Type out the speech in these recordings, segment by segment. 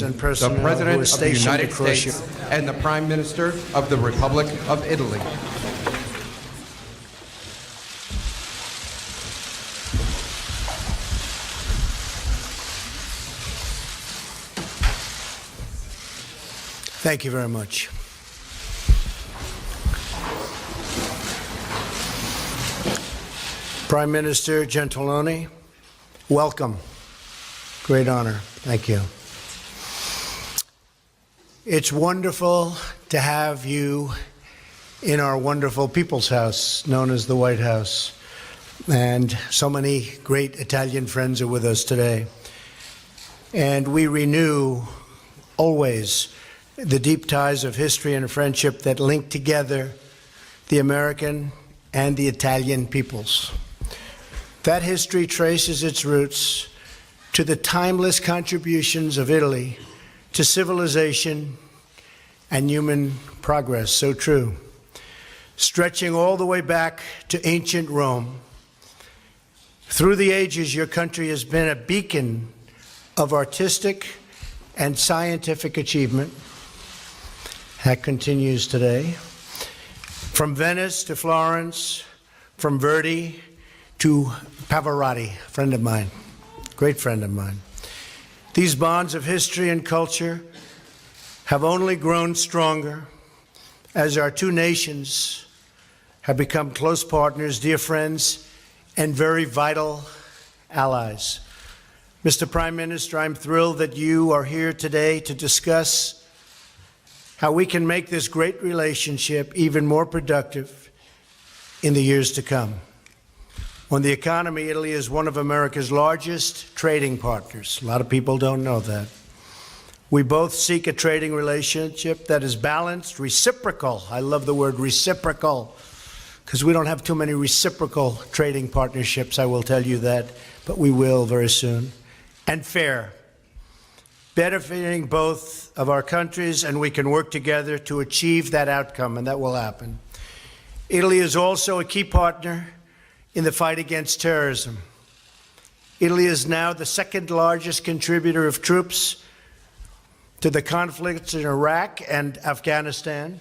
Gentlemen, the President of the United States and the Prime Minister of the Republic of Italy. Thank you very much. Prime Minister Gentiloni, welcome. Great honor. Thank you. It's wonderful to have you in our wonderful People's House, known as the White House. And so many great Italian friends are with us today. And we renew always the deep ties of history and friendship that link together the American and the Italian peoples. That history traces its roots to the timeless contributions of Italy to civilization and human progress, so true. Stretching all the way back to ancient Rome. Through the ages, your country has been a beacon of artistic and scientific achievement. That continues today. From Venice to Florence, from Verdi to Pavarotti, friend of mine, great friend of mine. These bonds of history and culture have only grown stronger as our two nations have become close partners, dear friends, and very vital allies. Mr. Prime Minister, I'm thrilled that you are here today to discuss how we can make this great relationship even more productive in the years to come. On the economy, Italy is one of America's largest trading partners. A lot of people don't know that. We both seek a trading relationship that is balanced, reciprocal. I love the word reciprocal, because we don't have too many reciprocal trading partnerships, I will tell you that, but we will very soon. And fair, benefiting both of our countries, and we can work together to achieve that outcome, and that will happen. Italy is also a key partner in the fight against terrorism. Italy is now the second largest contributor of troops to the conflicts in Iraq and Afghanistan.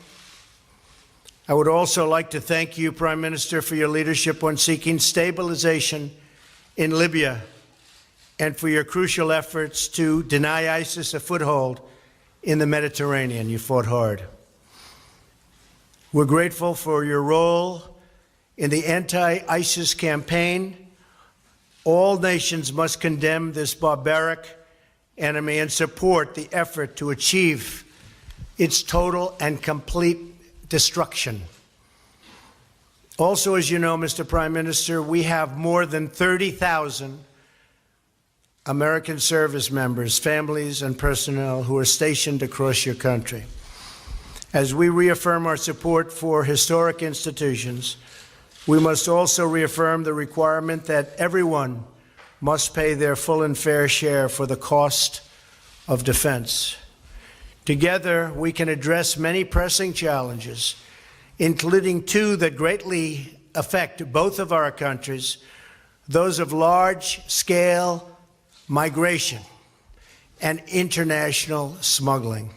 I would also like to thank you, Prime Minister, for your leadership on seeking stabilization in Libya and for your crucial efforts to deny ISIS a foothold in the Mediterranean. You fought hard. We're grateful for your role in the anti-ISIS campaign. All nations must condemn this barbaric enemy and support the effort to achieve its total and complete destruction. Also, as you know, Mr. Prime Minister, we have more than 30,000 American service members, families, and personnel who are stationed across your country. As we reaffirm our support for historic institutions, we must also reaffirm the requirement that everyone must pay their full and fair share for the cost of defense. Together, we can address many pressing challenges, including two that greatly affect both of our countries, those of large-scale migration and international smuggling.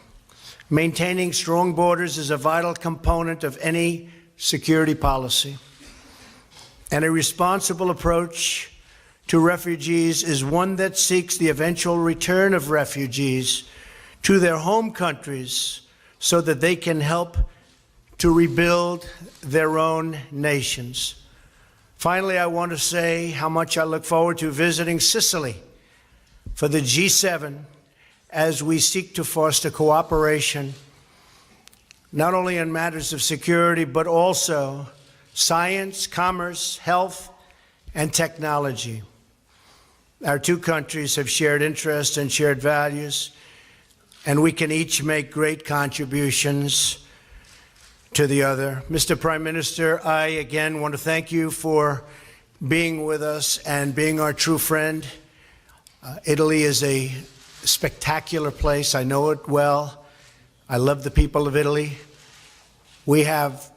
Maintaining strong borders is a vital component of any security policy. And a responsible approach to refugees is one that seeks the eventual return of refugees to their home countries so that they can help to rebuild their own nations. Finally, I want to say how much I look forward to visiting Sicily for the G7 as we seek to foster cooperation, not only in matters of security, but also science, commerce, health, and technology. Our two countries have shared interests and shared values, and we can each make great contributions to the other. Mr. Prime Minister, I again want to thank you for being with us and being our true friend. Italy is a spectacular place. I know it well. I love the people of Italy. We have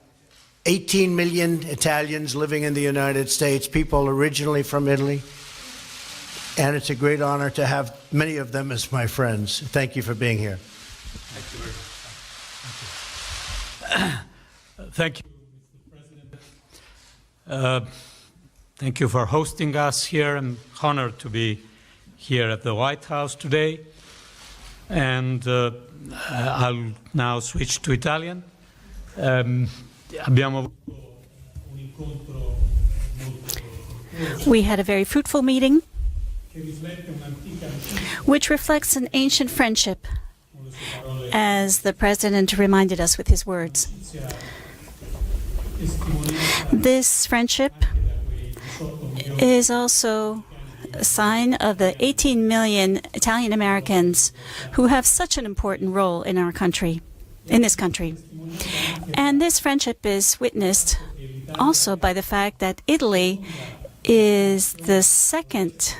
18 million Italians living in the United States, people originally from Italy. and it's a great honor to have many of them as my friends. Thank you for being here. Thank you, Mr. President. Thank you for hosting us here. I'm honored to be here at the White House today. And I'll now switch to Italian. We had a very fruitful meeting, which reflects an ancient friendship, as the President reminded us with his words. This friendship is also a sign of the 18 million Italian Americans who have such an important role in our country, in this country. And this friendship is witnessed also by the fact that Italy is the second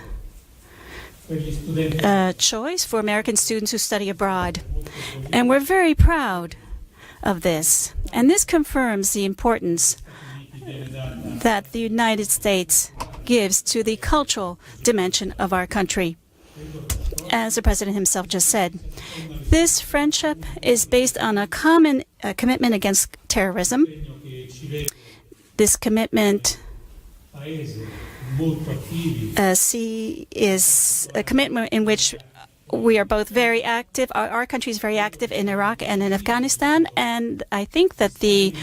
choice for American students who study abroad. And we're very proud of this. And this confirms the importance that the United States gives to the cultural dimension of our country. As the President himself just said, this friendship is based on a common commitment against terrorism. This commitment is a commitment in which we are both very active. Our country is very active in Iraq and in Afghanistan, and I think that the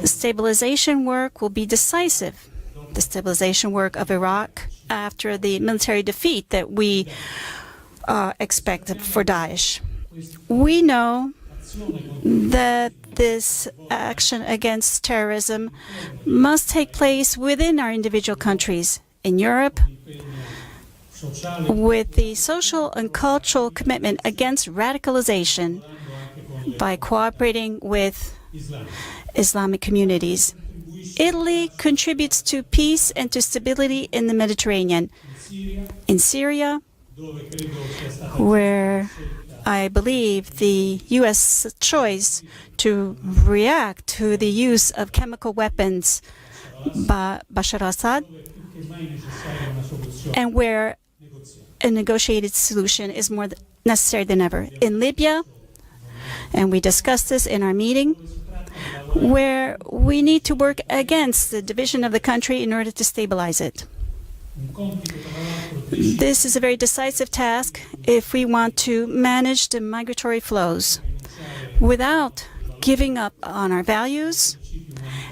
stabilization work will be decisive. The stabilization work of Iraq after the military defeat that we expect for Daesh. We know that this action against terrorism must take place within our individual countries. In Europe, with the social and cultural commitment against radicalization by cooperating with Islamic communities. Italy contributes to peace and to stability in the Mediterranean. In Syria, where I believe the U.S. choice to react to the use of chemical weapons by Bashar al-Assad, and where a negotiated solution is more necessary than ever. In Libya, and we discussed this in our meeting, where we need to work against the division of the country in order to stabilize it. This is a very decisive task if we want to manage the migratory flows without giving up on our values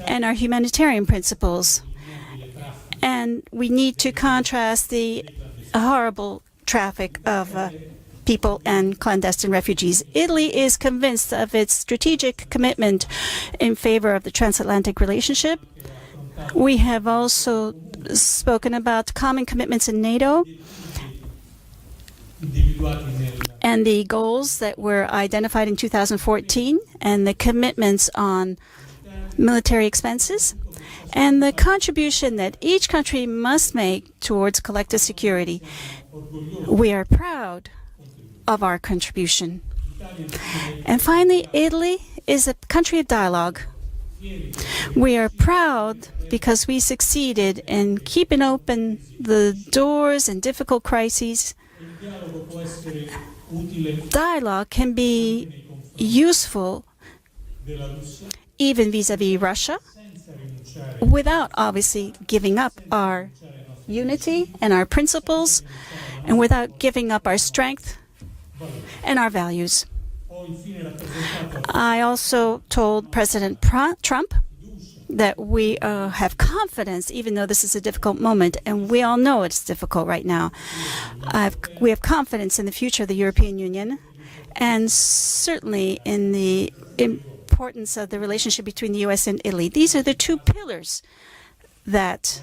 and our humanitarian principles. And we need to contrast the horrible traffic of people and clandestine refugees. Italy is convinced of its strategic commitment in favor of the transatlantic relationship. We have also spoken about common commitments in NATO and the goals that were identified in 2014 and the commitments on military expenses and the contribution that each country must make towards collective security. We are proud of our contribution. And finally, Italy is a country of dialogue. We are proud because we succeeded in keeping open the doors in difficult crises. Dialogue can be useful even vis-à-vis Russia, without obviously giving up our unity and our principles, and without giving up our strength and our values. I also told President Trump that we have confidence, even though this is a difficult moment, and we all know it's difficult right now. We have confidence in the future of the European Union, and certainly in the importance of the relationship between the U.S. and Italy. These are the two pillars that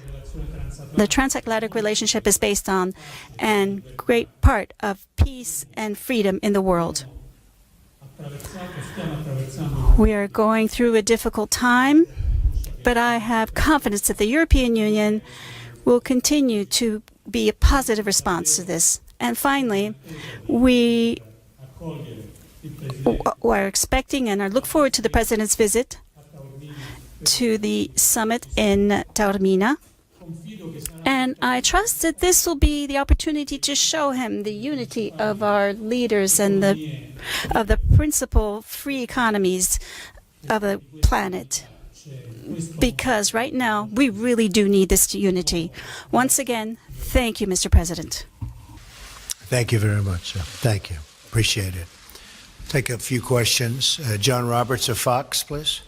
the transatlantic relationship is based on, and great part of peace and freedom in the world. We are going through a difficult time, but I have confidence that the European Union will continue to be a positive response to this. And finally, we are expecting and look forward to the President's visit to the summit in Taormina And I trust that this will be the opportunity to show him the unity of our leaders and of the principal free economies of the planet. Because right now, we really do need this unity. Once again, thank you, Mr. President. Thank you very much, sir. Thank you. Appreciate it. Take a few questions. John Roberts of Fox, please.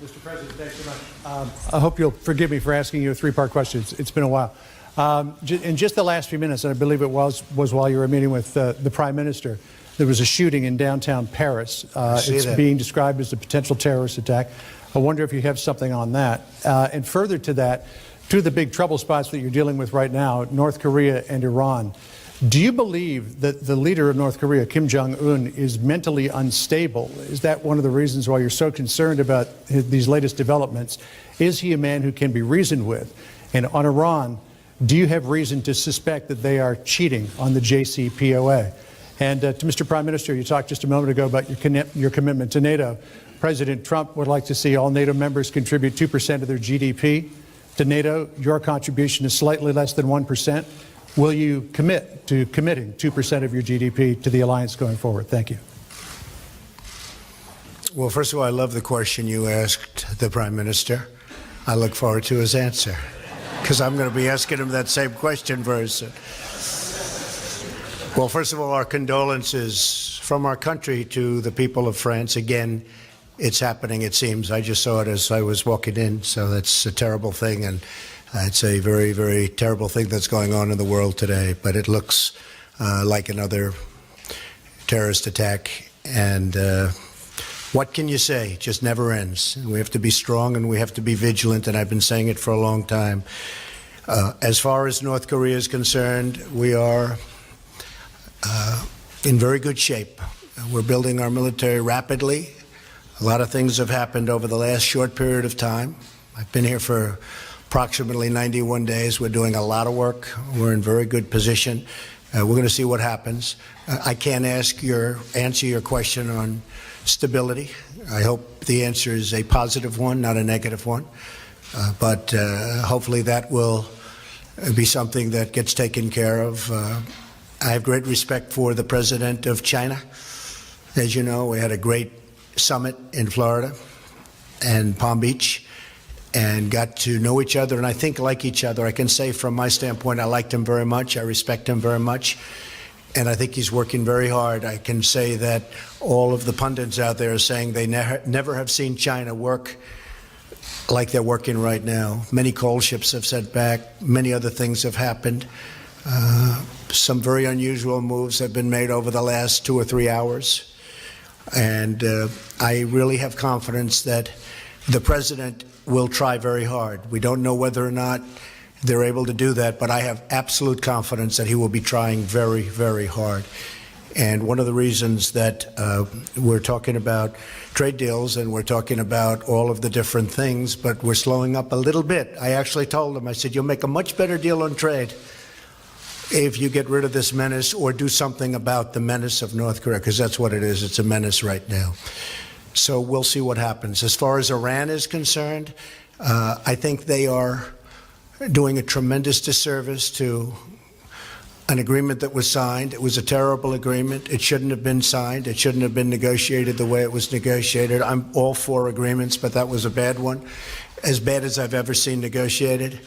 Mr. President, thanks so much. I hope you'll forgive me for asking you a three-part question. It's been a while. In just the last few minutes, and I believe it was while you were meeting with the Prime Minister, there was a shooting in downtown Paris. It's being described as a potential terrorist attack. I wonder if you have something on that. And further to that, two of the big trouble spots that you're dealing with right now, North Korea and Iran. Do you believe that the leader of North Korea, Kim Jong-un, is mentally unstable? Is that one of the reasons why you're so concerned about these latest developments? Is he a man who can be reasoned with? And on Iran, do you have reason to suspect that they are cheating on the JCPOA? And to Mr. Prime Minister, you talked just a moment ago about your commitment to NATO. President Trump would like to see all NATO members contribute 2% of their GDP to NATO. Your contribution is slightly less than 1%. Will you commit to committing 2% of your GDP to the alliance going forward? Thank you. Well, first of all, I love the question you asked the Prime Minister. I look forward to his answer, because I'm going to be asking him that same question very soon. Well, first of all, our condolences from our country to the people of France. Again, it's happening, it seems. I just saw it as I was walking in, so that's a terrible thing, and it's a very, very terrible thing that's going on in the world today. But it looks like another terrorist attack, and what can you say? It just never ends. We have to be strong and we have to be vigilant, and I've been saying it for a long time. As far as North Korea is concerned, we are in very good shape. We're building our military rapidly. A lot of things have happened over the last short period of time. I've been here for approximately 91 days. We're doing a lot of work. We're in very good position. We're going to see what happens. I can't answer your question on stability. I hope the answer is a positive one, not a negative one. But hopefully that will be something that gets taken care of. I have great respect for the president of China. As you know, we had a great summit in Florida and Palm Beach and got to know each other, and I think like each other. I can say from my standpoint, I liked him very much. I respect him very much, and I think he's working very hard. I can say that all of the pundits out there are saying they never have seen China work like they're working right now. Many coal ships have set back. Many other things have happened. Some very unusual moves have been made over the last 2 or 3 hours. And I really have confidence that the president will try very hard. We don't know whether or not they're able to do that, but I have absolute confidence that he will be trying very, very hard. And one of the reasons that we're talking about trade deals and we're talking about all of the different things, but we're slowing up a little bit. I actually told him, I said, you'll make a much better deal on trade if you get rid of this menace or do something about the menace of North Korea, because that's what it is. It's a menace right now. So we'll see what happens. As far as Iran is concerned, I think they are doing a tremendous disservice to an agreement that was signed. It was a terrible agreement. It shouldn't have been signed. It shouldn't have been negotiated the way it was negotiated. I'm all for agreements, but that was a bad one, as bad as I've ever seen negotiated.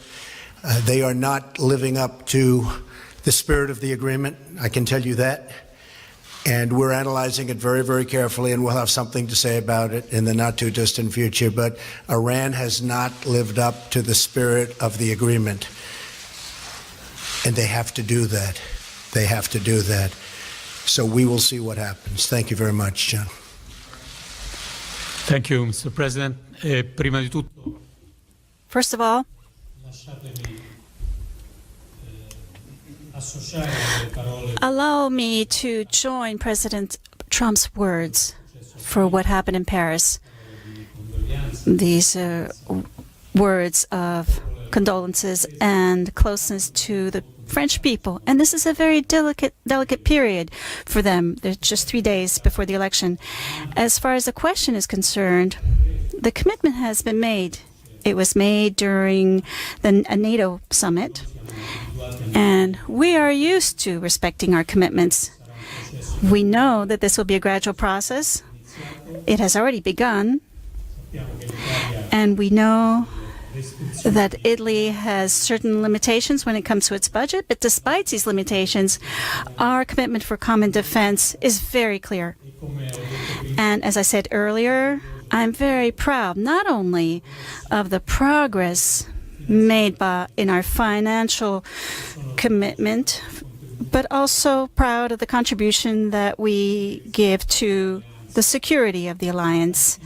They are not living up to the spirit of the agreement, I can tell you that. And we're analyzing it very, very carefully, and we'll have something to say about it in the not-too-distant future. But Iran has not lived up to the spirit of the agreement. And they have to do that. They have to do that. So we will see what happens. Thank you very much, John. Thank you, Mr. President. Prima di tutto, First of all, allow me to join President Trump's words for what happened in Paris. These words of condolences and closeness to the French people. And this is a very delicate period for them. They're just 3 days before the election. As far as the question is concerned, the commitment has been made It was made during a NATO summit, and we are used to respecting our commitments. We know that this will be a gradual process. It has already begun, and we know that Italy has certain limitations when it comes to its budget, but despite these limitations, our commitment for common defense is very clear. And as I said earlier, I'm very proud not only of the progress made in our financial commitment, but also proud of the contribution that we give to the security of the alliance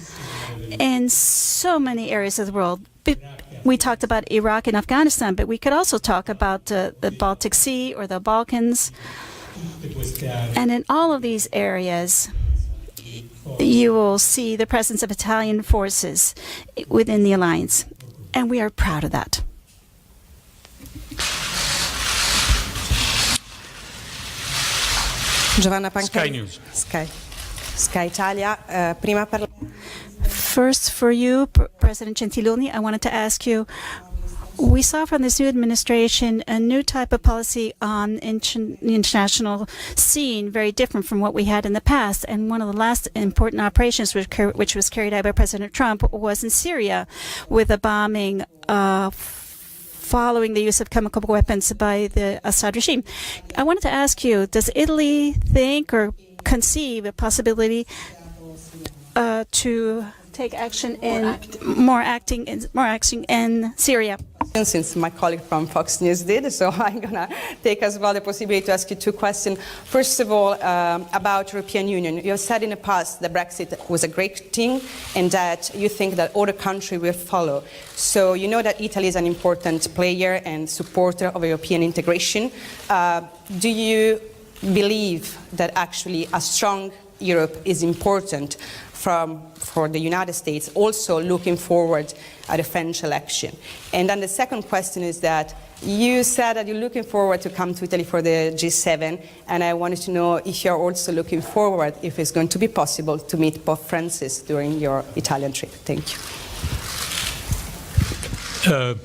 in so many areas of the world. We talked about Iraq and Afghanistan, but we could also talk about the Baltic Sea or the Balkans. And in all of these areas, you will see the presence of Italian forces within the alliance, and we are proud of that. Giovanna Pancari. Sky News. Sky Italia. Prima per... First, for you, President Gentiloni, I wanted to ask you, we saw from this new administration a new type of policy on the international scene, very different from what we had in the past. And one of the last important operations which was carried out by President Trump was in Syria, with a bombing following the use of chemical weapons by the Assad regime. I wanted to ask you, does Italy think or conceive a possibility to take action in more action in Syria? Since my colleague from Fox News did, so I'm going to take as well the possibility to ask you two questions. First of all, about European Union. You have said in the past that Brexit was a great thing and that you think that other countries will follow. So you know that Italy is an important player and supporter of European integration. Do you believe that actually a strong Europe is important for the United States, also looking forward at the French election? And then the second question is that you said that you're looking forward to come to Italy for the G7, and I wanted to know if you're also looking forward, if it's going to be possible, to meet Pope Francis during your Italian trip. Thank you.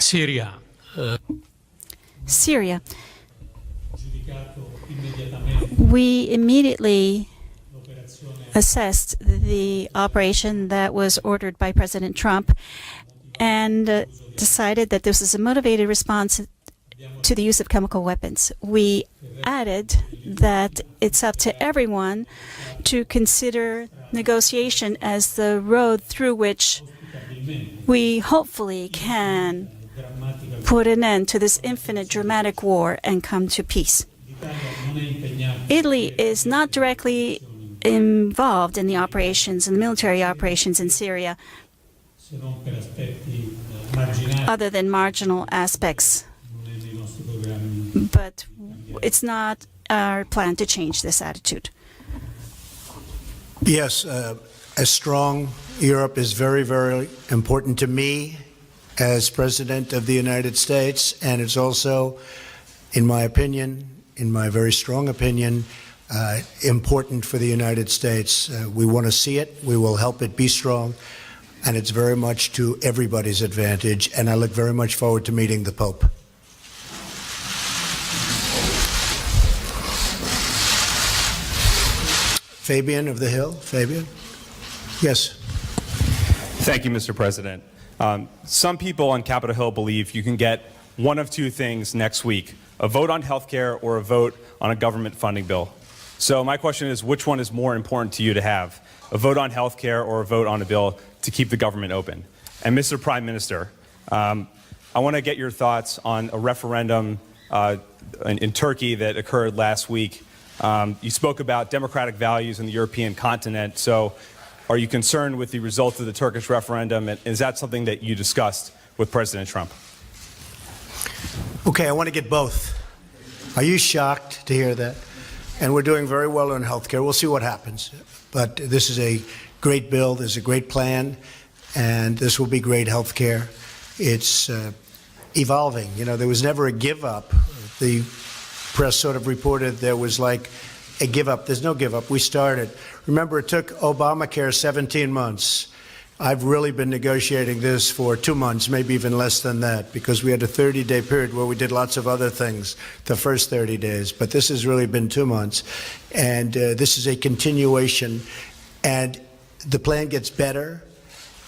Syria. Syria. We immediately assessed the operation that was ordered by President Trump and decided that this is a motivated response to the use of chemical weapons. We added that it's up to everyone to consider negotiation as the road through which we hopefully can put an end to this infinite dramatic war and come to peace. Italy is not directly involved in the operations and military operations in Syria, other than marginal aspects. But it's not our plan to change this attitude. Yes, a strong Europe is very, very important to me as President of the United States, and it's also, in my opinion, in my very strong opinion, important for the United States. We want to see it. We will help it be strong. And it's very much to everybody's advantage. And I look very much forward to meeting the Pope. Fabian of the Hill. Fabian? Yes. Thank you, Mr. President. Some people on Capitol Hill believe you can get one of two things next week: a vote on health care or a vote on a government funding bill. So my question is, which one is more important to you to have? A vote on health care or a vote on a bill to keep the government open? And Mr. Prime Minister, I want to get your thoughts on a referendum in Turkey that occurred last week. You spoke about democratic values in the European continent. So are you concerned with the results of the Turkish referendum? And is that something that you discussed with President Trump? Okay, I want to get both. Are you shocked to hear that? And we're doing very well on health care. We'll see what happens. But this is a great bill. There's a great plan. And this will be great health care. It's evolving. You know, there was never a give up. The press sort of reported there was like a give up. There's no give up. We started. Remember, it took Obamacare 17 months. I've really been negotiating this for 2 months, maybe even less than that, because we had a 30-day period where we did lots of other things the first 30 days. But this has really been 2 months. And this is a continuation. And the plan gets better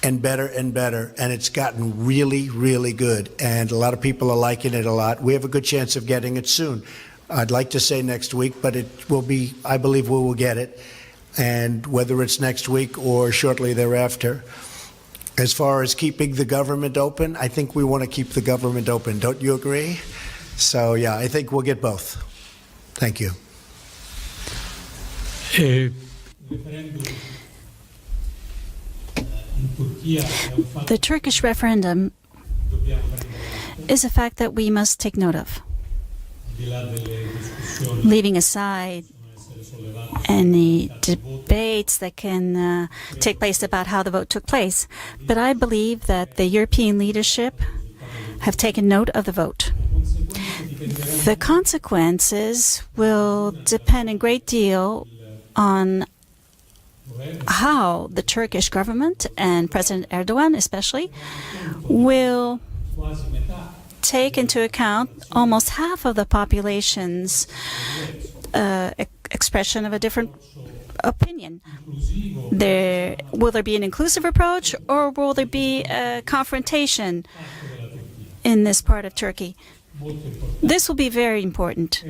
and better and better. And it's gotten really, really good. And a lot of people are liking it a lot. We have a good chance of getting it soon. I'd like to say next week, but it will be, I believe we will get it. And whether it's next week or shortly thereafter. As far as keeping the government open, I think we want to keep the government open. Don't you agree? So, yeah, I think we'll get both. Thank you. The Turkish referendum is a fact that we must take note of. Leaving aside any debates that can take place about how the vote took place. But I believe that the European leadership have taken note of the vote. The consequences will depend a great deal on how the Turkish government and President Erdogan especially will take into account almost half of the population's expression of a different opinion. Will there be an inclusive approach, or will there be a confrontation in this part of Turkey? This will be very important.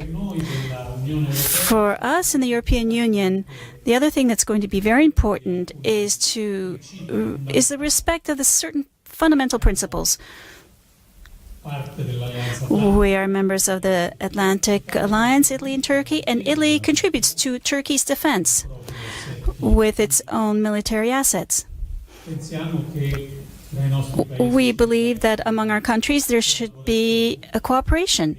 For us in the European Union, the other thing that's going to be very important is the respect of the certain fundamental principles. We are members of the Atlantic Alliance, Italy and Turkey, and Italy contributes to Turkey's defense with its own military assets. We believe that among our countries there should be a cooperation.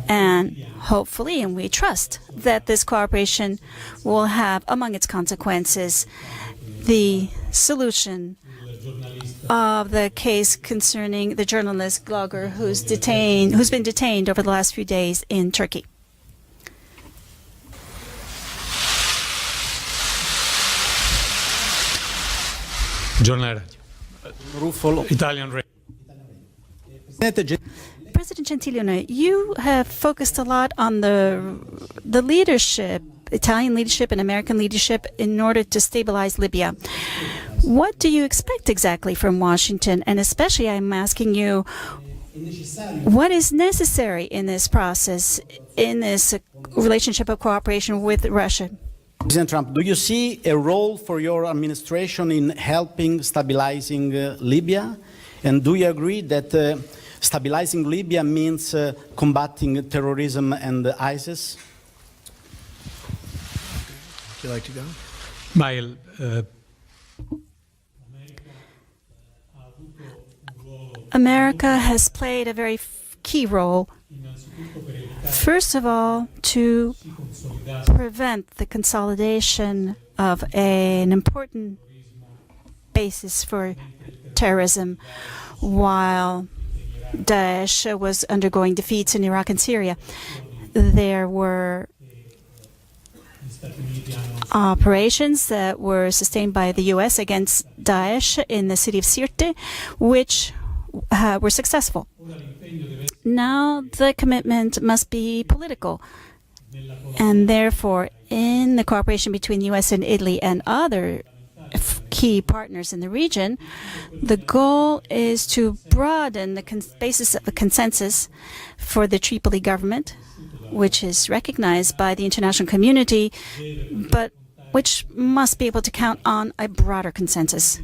And hopefully, and we trust, that this cooperation will have among its consequences the solution of the case concerning the journalist blogger who's been detained over the last few days in Turkey. Giornale Radio. Italian Radio. President Gentiloni, you have focused a lot on the leadership, Italian leadership and American leadership, in order to stabilize Libya. What do you expect exactly from Washington? And especially, I'm asking you, what is necessary in this process, in this relationship of cooperation with Russia? President Trump, do you see a role for your administration in helping stabilizing Libya? And do you agree that stabilizing Libya means combating terrorism and ISIS? Would you like to go? Mael, America has played a very key role, first of all, to prevent the consolidation of an important basis for terrorism while Daesh was undergoing defeats in Iraq and Syria. There were operations that were sustained by the U.S. against Daesh in the city of Sirte, which were successful. Now the commitment must be political, and therefore in the cooperation between the U.S. and Italy and other key partners in the region, the goal is to broaden the basis of a consensus for the Tripoli government, which is recognized by the international community, but which must be able to count on a broader consensus.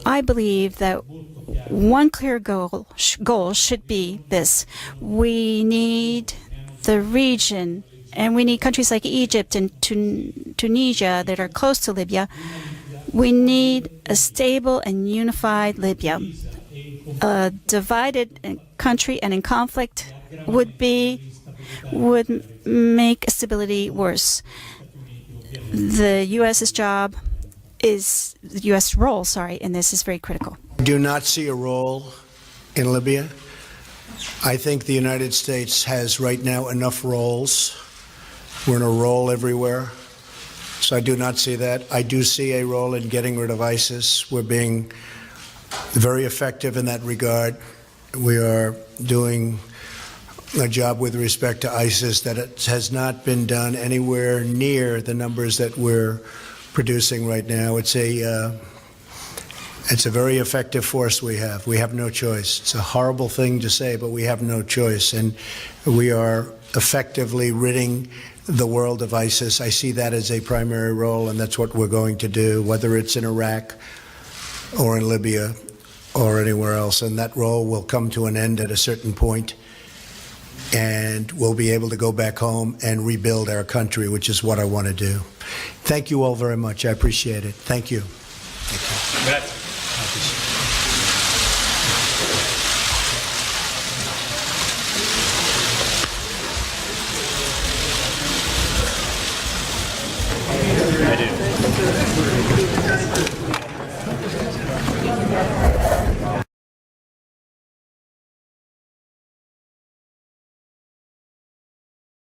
I believe that one clear goal should be this. We need the region, and we need countries like Egypt and Tunisia that are close to Libya. We need a stable and unified Libya. A divided country and in conflict would make stability worse. The U.S. role in this is very critical. I do not see a role in Libya. I think the United States has right now enough roles. We're in a role everywhere. So I do not see that. I do see a role in getting rid of ISIS. We're being very effective in that regard. We are doing a job with respect to ISIS that it has not been done anywhere near the numbers that we're producing right now. It's a very effective force we have. We have no choice. It's a horrible thing to say, but we have no choice. And we are effectively ridding the world of ISIS. I see that as a primary role, and that's what we're going to do, whether it's in Iraq or in Libya or anywhere else. And that role will come to an end at a certain point, and we'll be able to go back home and rebuild our country, which is what I want to do. Thank you all very much. I appreciate it. Thank you. I do.